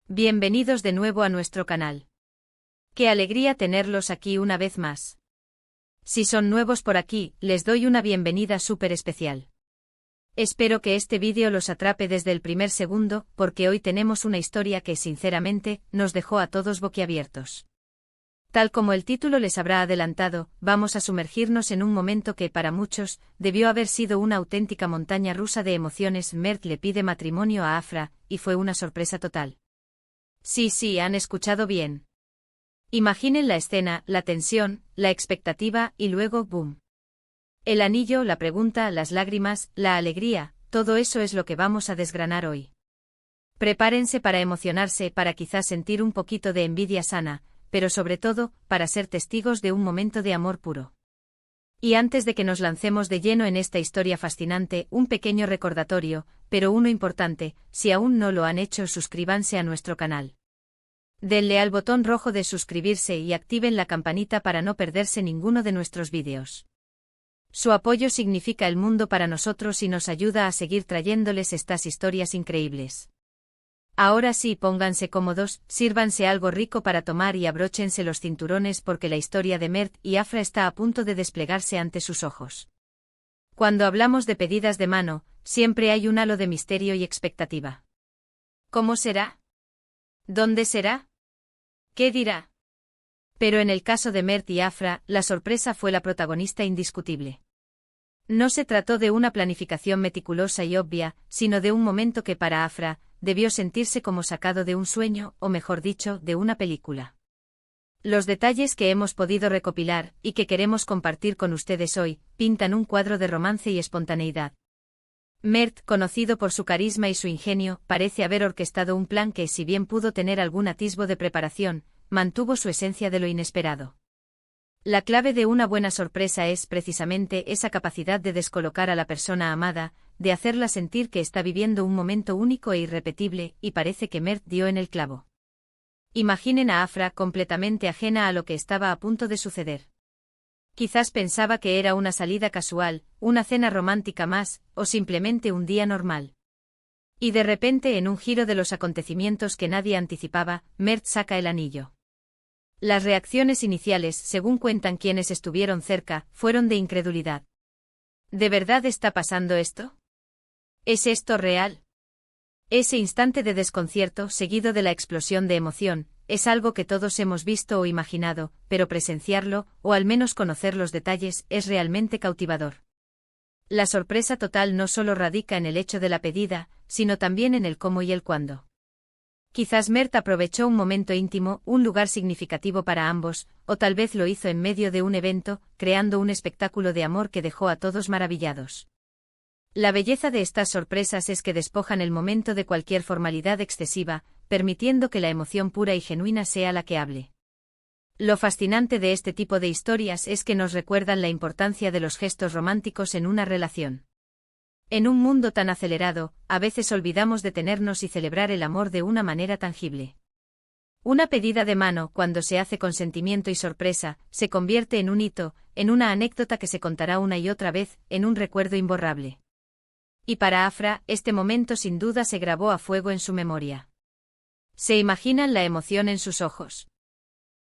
Bienvenidos de nuevo a nuestro canal. Qué alegría tenerlos aquí una vez más. Si son nuevos por aquí, les doy una bienvenida súper especial. Espero que este vídeo los atrape desde el primer segundo, porque hoy tenemos una historia que, sinceramente, nos dejó a todos boquiabiertos. Tal como el título les habrá adelantado, vamos a sumergirnos en un momento que, para muchos, debió haber sido una auténtica montaña rusa de emociones. Mert le pide matrimonio a Afra, y fue una sorpresa total. Sí, han escuchado bien. Imaginen la escena, la tensión, la expectativa, y luego, ¡boom! El anillo, la pregunta, las lágrimas, la alegría, todo eso es lo que vamos a desgranar hoy. Prepárense para emocionarse, para quizás sentir un poquito de envidia sana, pero sobre todo, para ser testigos de un momento de amor puro. Y antes de que nos lancemos de lleno en esta historia fascinante, un pequeño recordatorio, pero uno importante: si aún no lo han hecho, suscríbanse a nuestro canal. Denle al botón rojo de suscribirse y activen la campanita para no perderse ninguno de nuestros vídeos. Su apoyo significa el mundo para nosotros y nos ayuda a seguir trayéndoles estas historias increíbles. Ahora sí, pónganse cómodos, sírvanse algo rico para tomar y abróchense los cinturones, porque la historia de Mert y Afra está a punto de desplegarse ante sus ojos. Cuando hablamos de pedidas de mano, siempre hay un halo de misterio y expectativa. ¿Cómo será? ¿Dónde será? ¿Qué dirá? Pero en el caso de Mert y Afra, la sorpresa fue la protagonista indiscutible. No se trató de una planificación meticulosa y obvia, sino de un momento que para Afra debió sentirse como sacado de un sueño, o mejor dicho, de una película. Los detalles que hemos podido recopilar, y que queremos compartir con ustedes hoy, pintan un cuadro de romance y espontaneidad. Mert, conocido por su carisma y su ingenio, parece haber orquestado un plan que, si bien pudo tener algún atisbo de preparación, mantuvo su esencia de lo inesperado. La clave de una buena sorpresa es precisamente esa capacidad de descolocar a la persona amada, de hacerla sentir que está viviendo un momento único e irrepetible, y parece que Mert dio en el clavo. Imaginen a Afra completamente ajena a lo que estaba a punto de suceder. Quizás pensaba que era una salida casual, una cena romántica más, o simplemente un día normal. Y de repente, en un giro de los acontecimientos que nadie anticipaba, Mert saca el anillo. Las reacciones iniciales, según cuentan quienes estuvieron cerca, fueron de incredulidad. ¿De verdad está pasando esto? ¿Es esto real? Ese instante de desconcierto, seguido de la explosión de emoción, es algo que todos hemos visto o imaginado, pero presenciarlo, o al menos conocer los detalles, es realmente cautivador. La sorpresa total no solo radica en el hecho de la pedida, sino también en el cómo y el cuándo. Quizás Mert aprovechó un momento íntimo, un lugar significativo para ambos, o tal vez lo hizo en medio de un evento, creando un espectáculo de amor que dejó a todos maravillados. La belleza de estas sorpresas es que despojan el momento de cualquier formalidad excesiva, permitiendo que la emoción pura y genuina sea la que hable. Lo fascinante de este tipo de historias es que nos recuerdan la importancia de los gestos románticos en una relación. En un mundo tan acelerado, a veces olvidamos detenernos y celebrar el amor de una manera tangible. Una pedida de mano, cuando se hace con sentimiento y sorpresa, se convierte en un hito, en una anécdota que se contará una y otra vez, en un recuerdo imborrable. Y para Afra, este momento sin duda se grabó a fuego en su memoria. ¿Se imaginan la emoción en sus ojos?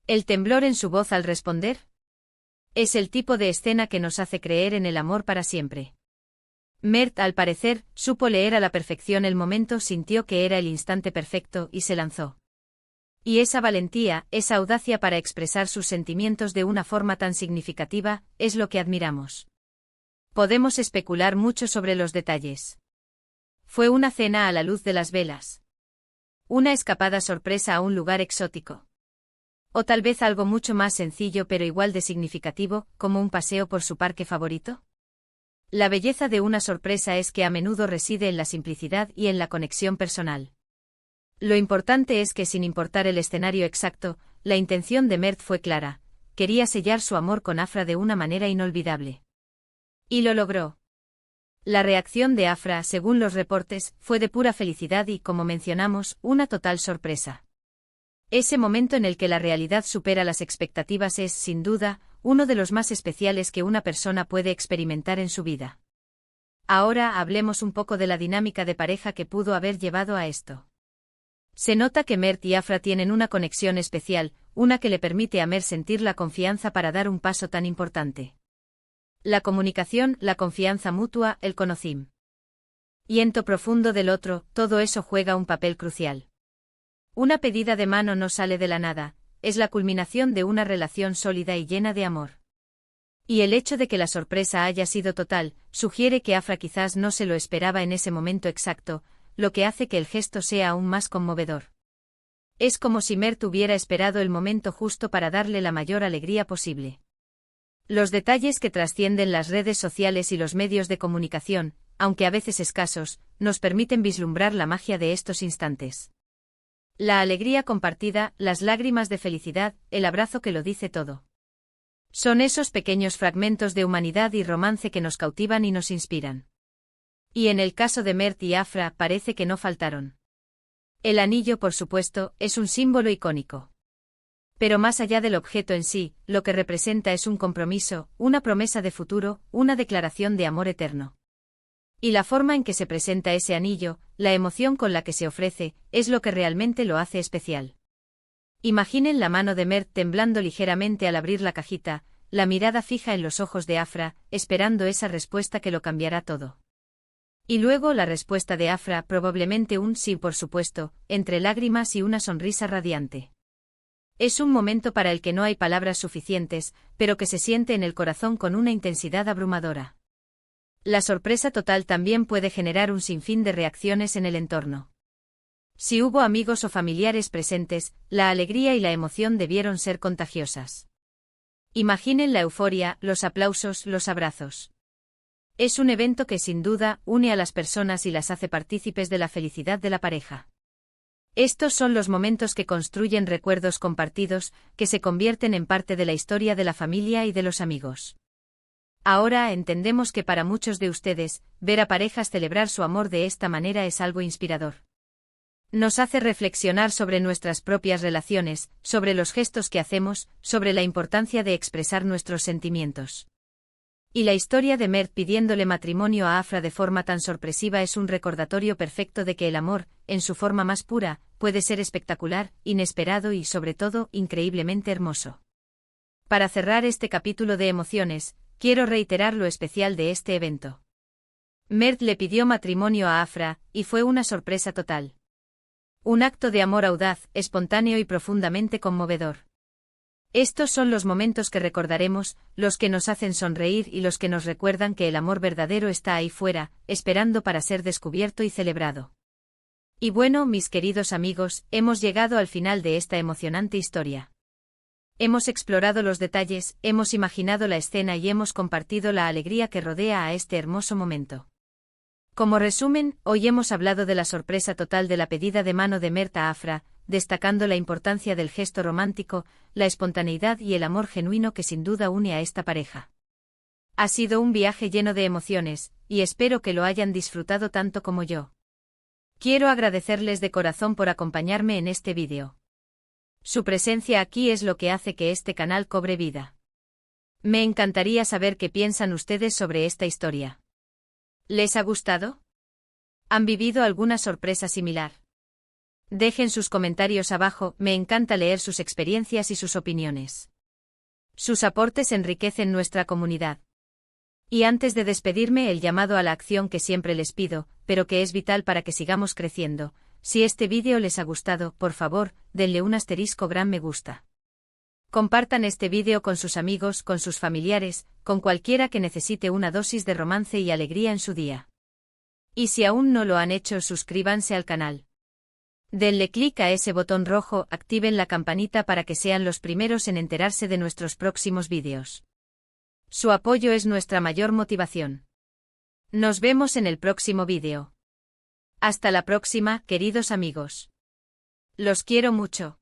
¿El temblor en su voz al responder? Es el tipo de escena que nos hace creer en el amor para siempre. Mert, al parecer, supo leer a la perfección el momento, sintió que era el instante perfecto y se lanzó. Y esa valentía, esa audacia para expresar sus sentimientos de una forma tan significativa, es lo que admiramos. Podemos especular mucho sobre los detalles. Fue una cena a la luz de las velas. Una escapada sorpresa a un lugar exótico. O tal vez algo mucho más sencillo pero igual de significativo, como un paseo por su parque favorito. La belleza de una sorpresa es que a menudo reside en la simplicidad y en la conexión personal. Lo importante es que, sin importar el escenario exacto, la intención de Mert fue clara: quería sellar su amor con Afra de una manera inolvidable. Y lo logró. La reacción de Afra, según los reportes, fue de pura felicidad y, como mencionamos, una total sorpresa. Ese momento en el que la realidad supera las expectativas es, sin duda, uno de los más especiales que una persona puede experimentar en su vida. Ahora hablemos un poco de la dinámica de pareja que pudo haber llevado a esto. Se nota que Mert y Afra tienen una conexión especial, una que le permite a Mert sentir la confianza para dar un paso tan importante. La comunicación, la confianza mutua, el conocimiento profundo del otro, todo eso juega un papel crucial. Una pedida de mano no sale de la nada, es la culminación de una relación sólida y llena de amor. Y el hecho de que la sorpresa haya sido total, sugiere que Afra quizás no se lo esperaba en ese momento exacto, lo que hace que el gesto sea aún más conmovedor. Es como si Mert hubiera esperado el momento justo para darle la mayor alegría posible. Los detalles que trascienden las redes sociales y los medios de comunicación, aunque a veces escasos, nos permiten vislumbrar la magia de estos instantes. La alegría compartida, las lágrimas de felicidad, el abrazo que lo dice todo. Son esos pequeños fragmentos de humanidad y romance que nos cautivan y nos inspiran. Y en el caso de Mert y Afra parece que no faltaron. El anillo, por supuesto, es un símbolo icónico. Pero más allá del objeto en sí, lo que representa es un compromiso, una promesa de futuro, una declaración de amor eterno. Y la forma en que se presenta ese anillo, la emoción con la que se ofrece, es lo que realmente lo hace especial. Imaginen la mano de Mert temblando ligeramente al abrir la cajita, la mirada fija en los ojos de Afra, esperando esa respuesta que lo cambiará todo. Y luego la respuesta de Afra, probablemente un sí por supuesto, entre lágrimas y una sonrisa radiante. Es un momento para el que no hay palabras suficientes, pero que se siente en el corazón con una intensidad abrumadora. La sorpresa total también puede generar un sinfín de reacciones en el entorno. Si hubo amigos o familiares presentes, la alegría y la emoción debieron ser contagiosas. Imaginen la euforia, los aplausos, los abrazos. Es un evento que sin duda une a las personas y las hace partícipes de la felicidad de la pareja. Estos son los momentos que construyen recuerdos compartidos, que se convierten en parte de la historia de la familia y de los amigos. Ahora entendemos que para muchos de ustedes, ver a parejas celebrar su amor de esta manera es algo inspirador. Nos hace reflexionar sobre nuestras propias relaciones, sobre los gestos que hacemos, sobre la importancia de expresar nuestros sentimientos. Y la historia de Mert pidiéndole matrimonio a Afra de forma tan sorpresiva es un recordatorio perfecto de que el amor, en su forma más pura, puede ser espectacular, inesperado y sobre todo, increíblemente hermoso. Para cerrar este capítulo de emociones, quiero reiterar lo especial de este evento. Mert le pidió matrimonio a Afra, y fue una sorpresa total. Un acto de amor audaz, espontáneo y profundamente conmovedor. Estos son los momentos que recordaremos, los que nos hacen sonreír y los que nos recuerdan que el amor verdadero está ahí fuera, esperando para ser descubierto y celebrado. Y bueno, mis queridos amigos, hemos llegado al final de esta emocionante historia. Hemos explorado los detalles, hemos imaginado la escena y hemos compartido la alegría que rodea a este hermoso momento. Como resumen, hoy hemos hablado de la sorpresa total de la pedida de mano de Mert a Afra, destacando la importancia del gesto romántico, la espontaneidad y el amor genuino que sin duda une a esta pareja. Ha sido un viaje lleno de emociones, y espero que lo hayan disfrutado tanto como yo. Quiero agradecerles de corazón por acompañarme en este vídeo. Su presencia aquí es lo que hace que este canal cobre vida. Me encantaría saber qué piensan ustedes sobre esta historia. ¿Les ha gustado? ¿Han vivido alguna sorpresa similar? Dejen sus comentarios abajo, me encanta leer sus experiencias y sus opiniones. Sus aportes enriquecen nuestra comunidad. Y antes de despedirme, el llamado a la acción que siempre les pido, pero que es vital para que sigamos creciendo. Si este vídeo les ha gustado, por favor, denle un gran me gusta. Compartan este vídeo con sus amigos, con sus familiares, con cualquiera que necesite una dosis de romance y alegría en su día. Y si aún no lo han hecho, suscríbanse al canal. Denle clic a ese botón rojo, activen la campanita para que sean los primeros en enterarse de nuestros próximos vídeos. Su apoyo es nuestra mayor motivación. Nos vemos en el próximo vídeo. Hasta la próxima, queridos amigos. Los quiero mucho.